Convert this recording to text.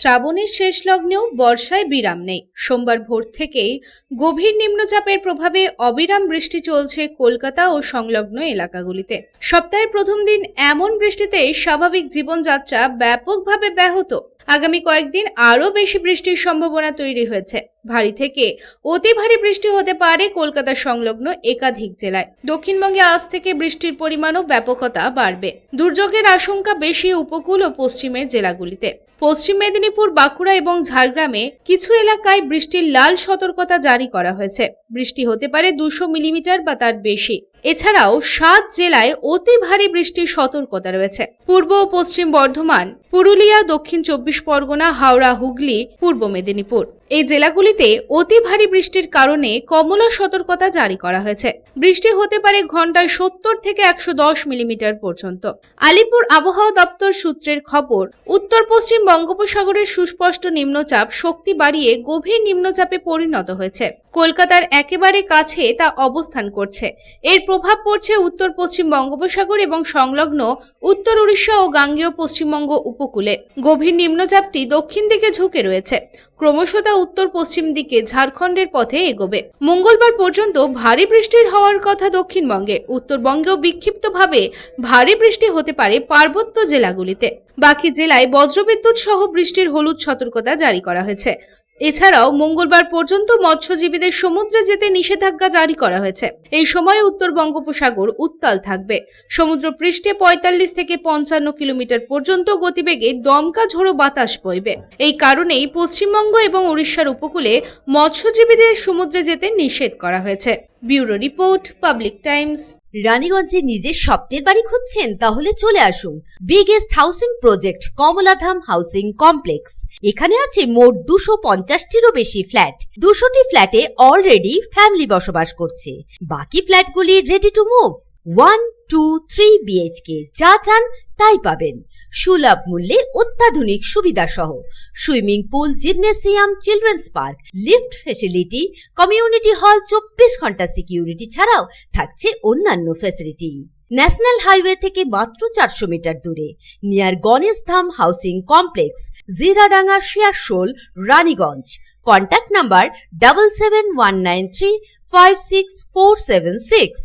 শ্রাবণের শেষ লগ্নেও বর্ষায় বিরাম নেই। সোমবার ভোর থেকেই গভীর নিম্নচাপের প্রভাবে অবিরাম বৃষ্টি চলছে কলকাতা ও সংলগ্ন এলাকাগুলিতে। সপ্তাহের প্রথম দিন এমন বৃষ্টিতে স্বাভাবিক জীবনযাত্রা ব্যাপকভাবে ব্যাহত। আগামী কয়েকদিন আরও বেশি বৃষ্টির সম্ভাবনা তৈরি হয়েছে। ভারী থেকে অতি ভারী বৃষ্টি হতে পারে কলকাতা সংলগ্ন একাধিক জেলায়। দক্ষিণবঙ্গে আজ থেকে বৃষ্টির পরিমাণ ও ব্যাপকতা বাড়বে। দুর্যোগের আশঙ্কা বেশি উপকূল ও পশ্চিমের জেলাগুলিতে। পশ্চিম মেদিনীপুর, বাঁকুড়া এবং ঝাড়গ্রামে কিছু এলাকায় বৃষ্টির লাল সতর্কতা জারি করা হয়েছে। বৃষ্টি হতে পারে 200 মিলিমিটার বা তার বেশি। এছাড়াও 7 জেলায় অতি ভারী বৃষ্টির সতর্কতা রয়েছে। পূর্ব ও পশ্চিম বর্ধমান, পুরুলিয়া, দক্ষিণ 24 পরগনা, হাওড়া, হুগলি, পূর্ব মেদিনীপুর এই জেলাগুলিতে অতি ভারী বৃষ্টির কারণে কমলা সতর্কতা জারি করা হয়েছে। বৃষ্টি হতে পারে ঘন্টায় 70 থেকে 110 মিলিমিটার পর্যন্ত। আলিপুর আবহাওয়া দপ্তর সূত্রের খবর, উত্তর পশ্চিম বঙ্গোপসাগরের সুস্পষ্ট নিম্নচাপ শক্তি বাড়িয়ে গভীর নিম্নচাপে পরিণত হয়েছে। কলকাতার একেবারে কাছে তা অবস্থান করছে। এর প্রভাব পড়ছে উত্তর পশ্চিম বঙ্গোপসাগর এবং সংলগ্ন উত্তর উড়িষ্যা ও গাঙ্গেয় পশ্চিমবঙ্গ উপকূলে। গভীর নিম্নচাপটি দক্ষিণ দিকে ঝুঁকে রয়েছে। ক্রমশ তা উত্তর পশ্চিম দিকে ঝাড়খণ্ডের পথে এগোবে। মঙ্গলবার পর্যন্ত ভারী বৃষ্টির হওয়ার কথা দক্ষিণবঙ্গে। উত্তরবঙ্গেও বিক্ষিপ্তভাবে ভারী বৃষ্টি হতে পারে পার্বত্য জেলাগুলিতে। বাকি জেলায় বজ্রবিদ্যুৎ সহ বৃষ্টির হলুদ সতর্কতা জারি করা হয়েছে। এছাড়াও মঙ্গলবার পর্যন্ত মৎস্যজীবীদের সমুদ্রে যেতে নিষেধাজ্ঞা জারি করা হয়েছে। এই সময় উত্তর বঙ্গোপসাগর উত্তাল থাকবে। সমুদ্র পৃষ্ঠে 45 থেকে 55 কিলোমিটার পর্যন্ত গতিবেগে দমকা ঝোড়ো বাতাস বইবে। এই কারণেই পশ্চিমবঙ্গ এবং উড়িষ্যার উপকূলে মৎস্যজীবীদের সমুদ্রে যেতে নিষেধ করা হয়েছে। Bureau report, public times. রানীগঞ্জে নিজের স্বপ্নের বাড়ি খুঁজছেন? তাহলে চলে আসুন biggest housing project Kamaladham housing complex. এখানে আছে মোট 250টিরও বেশি ফ্ল্যাট। 200টি ফ্ল্যাটে অলরেডি ফ্যামিলি বসবাস করছে। বাকি ফ্ল্যাটগুলি রেডি টু মুভ। 1, 2, 3 BHK যা চান তাই পাবেন। সুলভ মূল্যে অত্যাধুনিক সুবিধা সহ swimming pool, gymnasium, children's park, lift facility, community hall, 24 ঘন্টা সিকিউরিটি ছাড়াও থাকছে অন্যান্য ফেসিলিটি। ন্যাশনাল হাইওয়ে থেকে মাত্র 400 মিটার দূরে, near Ganesh Dham housing complex, Jiradanga, Searsole, Raniganj. Contact number 7719356476।